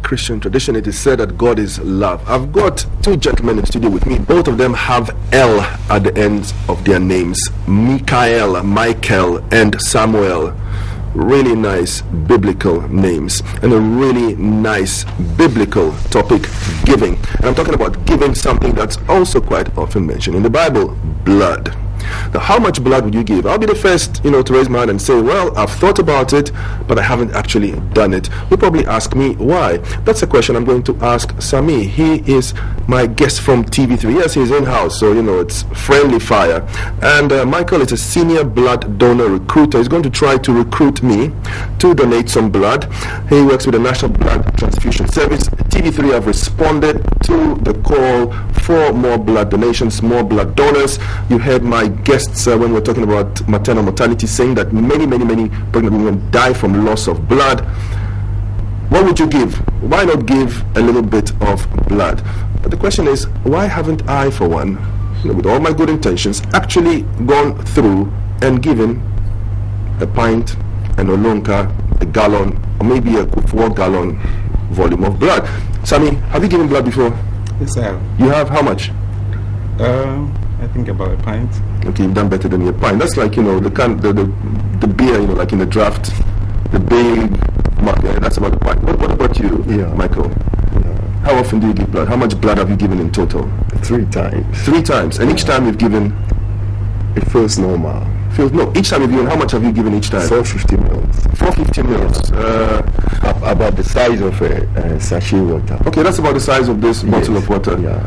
Christian tradition, it is said that God is love. I've got two gentlemen in the studio with me. Both of them have L at the ends of their names. Michael, and Samuel. Really nice biblical names and a really nice biblical topic, giving. And I'm talking about giving something that's also quite often mentioned in the Bible, blood. Now, how much blood would you give? I'll be the first, to raise my hand and say, well, I've thought about it, but I haven't actually done it. You'll probably ask me why. That's a question I'm going to ask Sami. He is my guest from TV3. Yes, he's in-house, so, it's friendly fire. And Michael is a senior blood donor recruiter. He's going to try to recruit me to donate some blood. He works with the National Blood Transfusion Service. TV3 have responded to the call for more blood donations, more blood donors. You heard my guests when we're talking about maternal mortality saying that many pregnant women die from loss of blood. What would you give? Why not give a little bit of blood? But the question is, why haven't I, for one, with all my good intentions, actually gone through and given a pint, an olonka, a gallon, or maybe a 4-gallon volume of blood? Sami, have you given blood before? Yes, I have. You have how much? I think about a pint. Okay, you've done better than your pint. That's like, the beer, like in the draft, the big mug, that's about a pint. What about you, Michael? How often do you give blood? How much blood have you given in total? 3 times. 3 times. And each time you've given? It feels normal. No, each time you've given, how much have you given each time? 450 mils. 450 mils. About the size of a sachet water. Okay, that's about the size of this bottle of water. Yeah.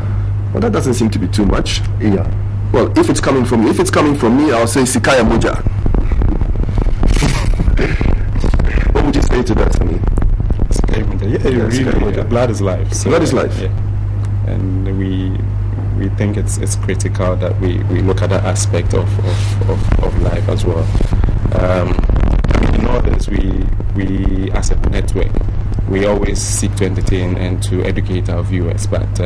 Well, that doesn't seem to be too much. Yeah. Well, if it's coming from me, I'll say Sikaya Moja. What would you say to that, Sami? Sikaya Moja. Yeah, blood is life. So, blood is life. Yeah. And we think it's critical that we look at that aspect of life as well. In all this, we as a network, we always seek to entertain and to educate our viewers, but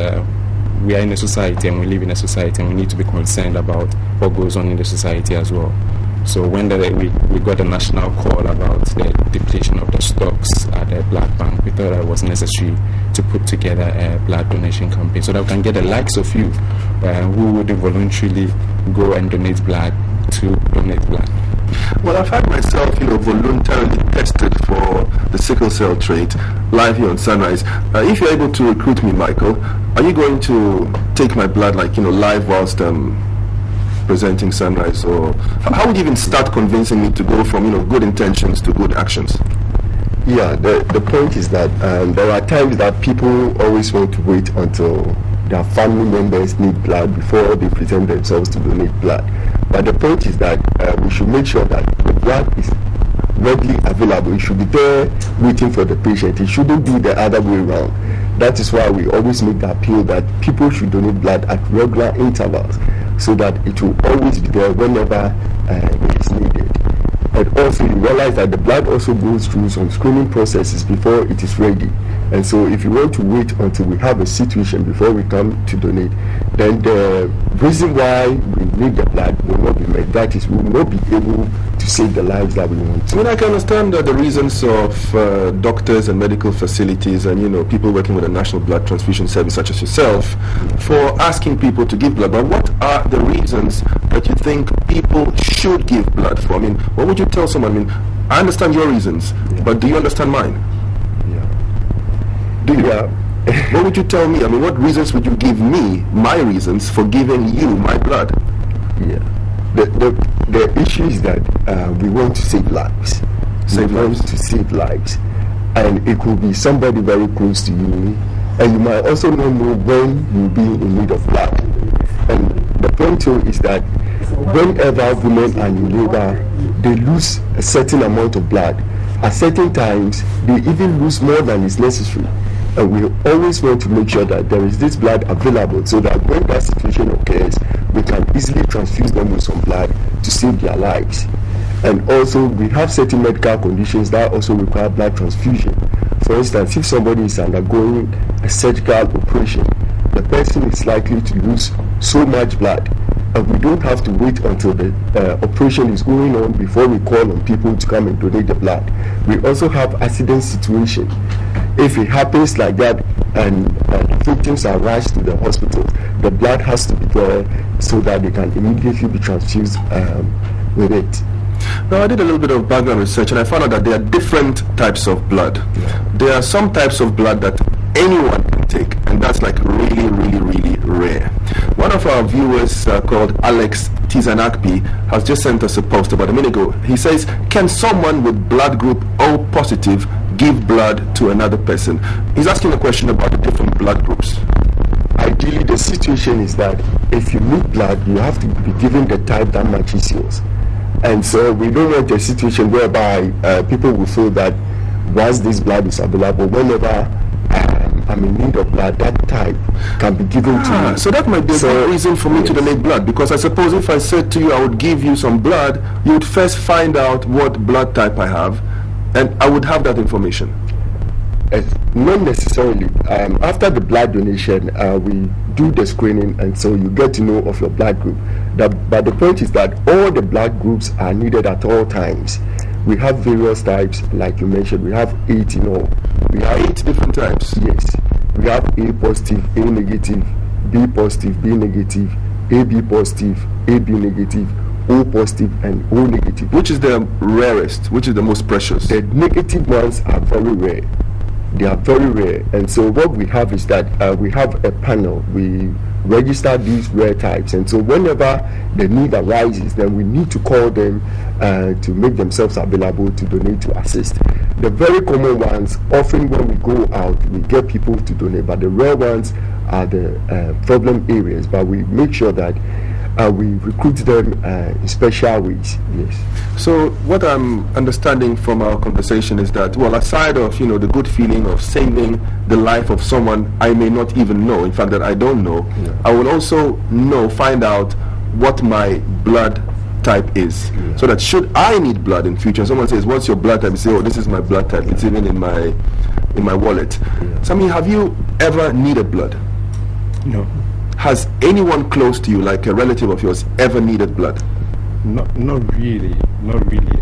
we are in a society and we live in a society and we need to be concerned about what goes on in the society as well. So when we got a national call about the depletion of the stocks at the blood bank, we thought it was necessary to put together a blood donation campaign so that we can get the likes of you who would voluntarily go and donate blood to donate blood. Well, I've had myself, voluntarily tested for the sickle cell trait live here on Sunrise. If you're able to recruit me, Michael, are you going to take my blood, live whilst presenting Sunrise? Or how would you even start convincing me to go from, good intentions to good actions? Yeah, the point is that there are times that people always want to wait until their family members need blood before they present themselves to donate blood. But the point is that we should make sure that the blood is readily available. It should be there waiting for the patient. It shouldn't be the other way around. That is why we always make the appeal that people should donate blood at regular intervals so that it will always be there whenever it is needed. And also you realize that the blood also goes through some screening processes before it is ready. And so if you want to wait until we have a situation before we come to donate, then the reason why we need the blood will not be met. That is, we will not be able to save the lives that we want to. I can understand the reasons of doctors and medical facilities and people working with the National Blood Transfusion Service such as yourself for asking people to give blood. But what are the reasons that you think people should give blood for? What would you tell someone? I understand your reasons, but do you understand mine? Do you? Yeah. What would you tell me? What reasons would you give me, my reasons for giving you my blood? Yeah. The issue is that we want to save lives. To save lives. And it could be somebody very close to you. And you might also not know when you'll be in need of blood. And the point too is that whenever women are in labor, they lose a certain amount of blood. At certain times, they even lose more than is necessary. And we always want to make sure that there is this blood available so that when that situation occurs, we can easily transfuse them with some blood to save their lives. And also, we have certain medical conditions that also require blood transfusion. For instance, if somebody is undergoing a surgical operation, the person is likely to lose so much blood. we don't have to wait until the operation is going on before we call on people to come and donate the blood. We also have accident situation. If it happens like that and victims are rushed to the hospital, the blood has to be there so that they can immediately be transfused with it. Now, I did a little bit of background research and I found out that there are different types of blood. Yeah. There are some types of blood that anyone can take, and that's like really, really, really rare. One of our viewers called Alex Tizanakpi has just sent us a post about a minute ago. He says, can someone with blood group O positive give blood to another person? He's asking a question about the different blood groups. Ideally, the situation is that if you need blood, you have to be given the type that matches yours. And so we don't want a situation whereby people will feel that once this blood is available, whenever I'm in need of blood, that type can be given to me. So that might be a good reason for me to donate blood, because I suppose if I said to you I would give you some blood, you would first find out what blood type I have, and I would have that information. Not necessarily. After the blood donation, we do the screening, and so you get to know of your blood group. But the point is that all the blood groups are needed at all times. We have various types, like you mentioned. We have 8 in all. We have 8 different types. Yes. We have A positive, A negative, B positive, B negative, AB positive, AB negative, O positive, and O negative. Which is the rarest? Which is the most precious? The negative ones are very rare. They are very rare, and so what we have is that we have a panel. We register these rare types, and so whenever the need arises, then we need to call them to make themselves available to donate, to assist. The very common ones, often when we go out, we get people to donate, but the rare ones are the problem areas. But we make sure that we recruit them in special ways. Yes. So what I'm understanding from our conversation is that, well, aside of the good feeling of saving the life of someone I may not even know, in fact that I don't know, I will also find out what my blood type is, so that should I need blood in future, someone says, what's your blood type? You say, oh, this is my blood type. It's even in my wallet. Sammy, have you ever needed blood? No. Has anyone close to you, like a relative of yours, ever needed blood? Not really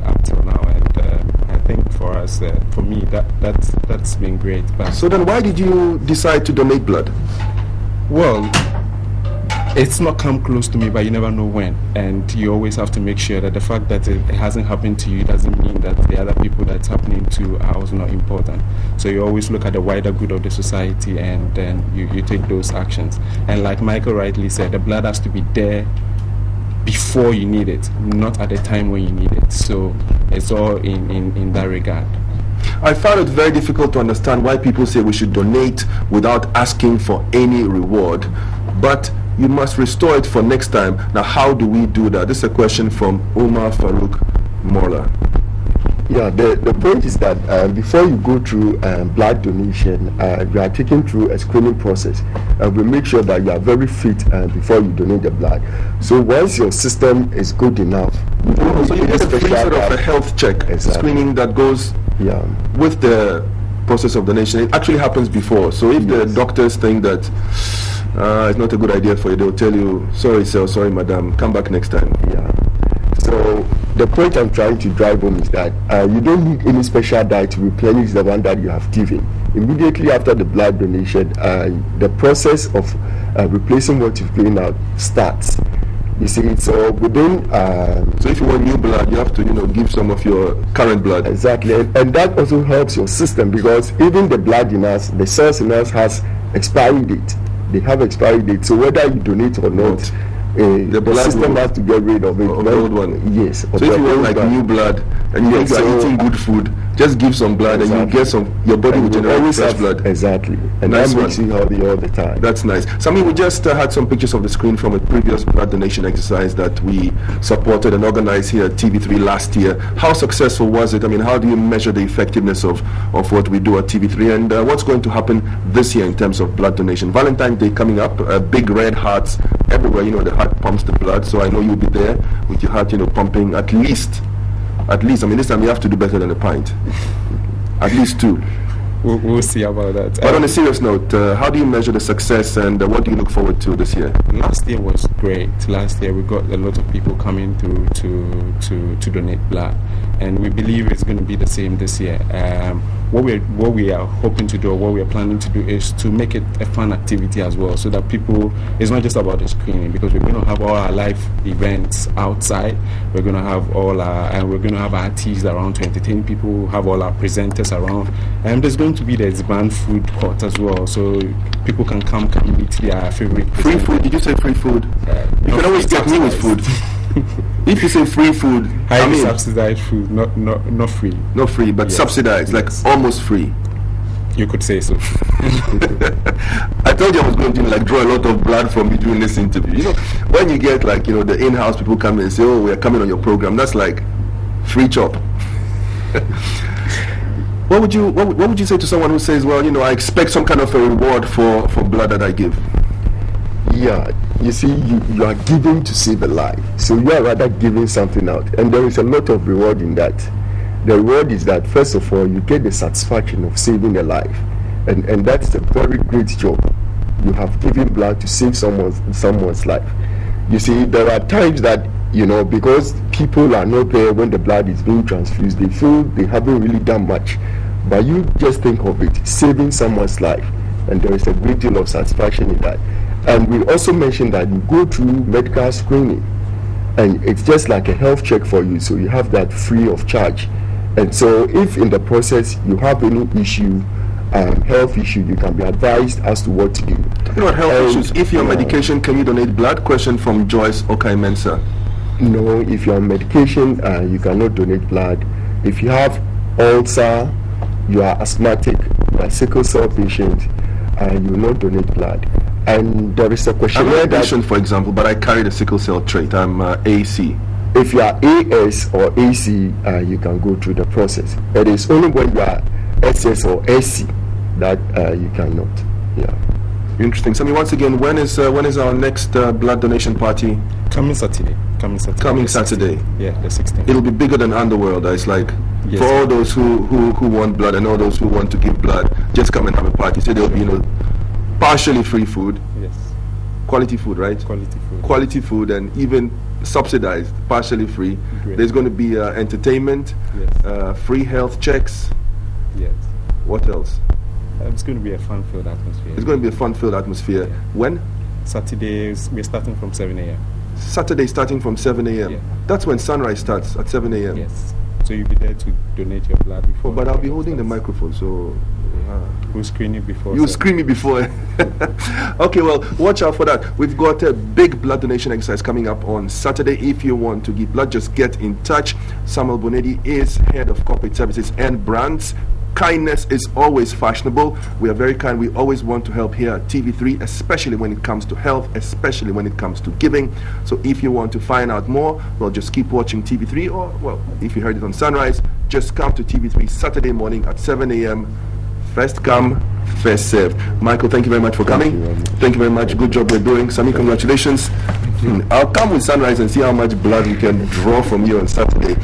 up till now, and I think for us, for me, that's been great. But so then, why did you decide to donate blood? Well, it's not come close to me, but you never know when, and you always have to make sure that the fact that it hasn't happened to you doesn't mean that the other people that's happening to are also not important. So you always look at the wider good of the society, and then you take those actions. And like Michael rightly said, the blood has to be there before you need it, not at the time when you need it. So it's all in that regard. I found it very difficult to understand why people say we should donate without asking for any reward, but you must restore it for next time. Now, how do we do that? This is a question from Omar Farouk Morla. Yeah, the point is that before you go through blood donation, you are taken through a screening process. We make sure that you are very fit before you donate the blood. So once your system is good enough, so you get a free sort of a health check, screening that goes with the process of donation. It actually happens before. So if the doctors think that it's not a good idea for you, they'll tell you, sorry sir, sorry madam, come back next time. Yeah. So the point I'm trying to drive home is that you don't need any special diet to replenish the one that you have given. Immediately after the blood donation, the process of replacing what you've given out starts. You see, so within... so if you want new blood, you have to, give some of your current blood. Exactly, and that also helps your system, because even the blood in us, the cells in us has expiry date. They have expiry date, so whether you donate or not, the system has to get rid of it. Of the old one. Yes. So if you want like new blood and you are eating good food, just give some blood and you get some. Your body will generate fresh blood. Exactly, and nice that makes you healthy all the time. That's nice. Sammy, we just had some pictures of the screen from a previous blood donation exercise that we supported and organized here at TV3 last year. How successful was it? I mean, how do you measure the effectiveness of what we do at TV3, and what's going to happen this year in terms of blood donation? Valentine's Day coming up, big red hearts everywhere. The heart pumps the blood, so I know you'll be there with your heart, pumping at least. I mean, this time you have to do better than a pint. At least 2. we'll see about that. But on a serious note, how do you measure the success, and what do you look forward to this year? Last year was great. Last year we got a lot of people coming to donate blood, and we believe it's going to be the same this year. What we are hoping to do, or what we are planning to do, is to make it a fun activity as well, so that people, it's not just about the screening, because we're going to have all our live events outside. We're going to have we're going to have artists around to entertain people, have all our presenters around, and there's going to be the band food court as well, so people can come meet their favorite free food. Did you say free food? You can always get me with food. If you say free food, highly subsidized food, not free. Not free, but yes, subsidized, like almost free. You could say so. I told you I was going to like draw a lot of blood from you during this interview. You know, when you get like, you know, the in-house people come and say, "Oh, we are coming on your program," that's like free chop. What would you say to someone who says, "Well, you know, I expect some kind of a reward for blood that I give"? Yeah, you see, you are giving to save a life, so you are rather giving something out, and there is a lot of reward in that. The reward is that, first of all, you get the satisfaction of saving a life, and that's a very great job. You have given blood to save someone's life. You see, there are times that, you know, because people are not there when the blood is being transfused, they feel they haven't really done much, but you just think of it, saving someone's life, and there is a great deal of satisfaction in that. And we also mentioned that you go through medical screening, and it's just like a health check for you, so you have that free of charge. And so if in the process you have any issue, health issue, you can be advised as to what to do. Talking about health issues, if you're on medication, can you donate blood? Question from Joyce Okai-Mensah. No, if you're on medication, you cannot donate blood. If you have ulcer, you are asthmatic, you are sickle cell patient, you will not donate blood. And there is a question. I'm a patient, for example, but I carry the sickle cell trait. I'm AC. If you are AS or AC, you can go through the process. It is only when you are SS or SC that you cannot. Yeah. Interesting. Sammy, once again, when is our next blood donation party? Coming Saturday. Coming Saturday. Yeah, the 16th. It'll be bigger than Underworld. It's like, yes, for all those who want blood and all those who want to give blood, just come and have a party. So there'll be, you know, partially free food. Yes. Quality food, right? Quality food, and even subsidized, partially free. Great. There's going to be entertainment, yes, free health checks. Yes. What else? It's going to be a fun-filled atmosphere. It's going to be a fun-filled atmosphere. Yeah. When? Saturdays, we're starting from 7 a.m. Saturday starting from 7 a.m. Yeah. That's when sunrise starts, at 7 a.m. Yes. So you'll be there to donate your blood before. But I'll be holding the microphone, so we'll screen you before. You'll screen me before. Okay, well, watch out for that. We've got a big blood donation exercise coming up on Saturday. If you want to give blood, just get in touch. Samuel Bonedi is head of corporate services and brands. Kindness is always fashionable. We are very kind. We always want to help here at TV3, especially when it comes to health, especially when it comes to giving. So if you want to find out more, well, just keep watching TV3, or, well, if you heard it on Sunrise, just come to TV3 Saturday morning at 7 a.m. First come, first served. Michael, thank you very much for coming. Thank you very much. Good job we're doing. Sami, congratulations. I'll come with Sunrise and see how much blood we can draw from you on Saturday.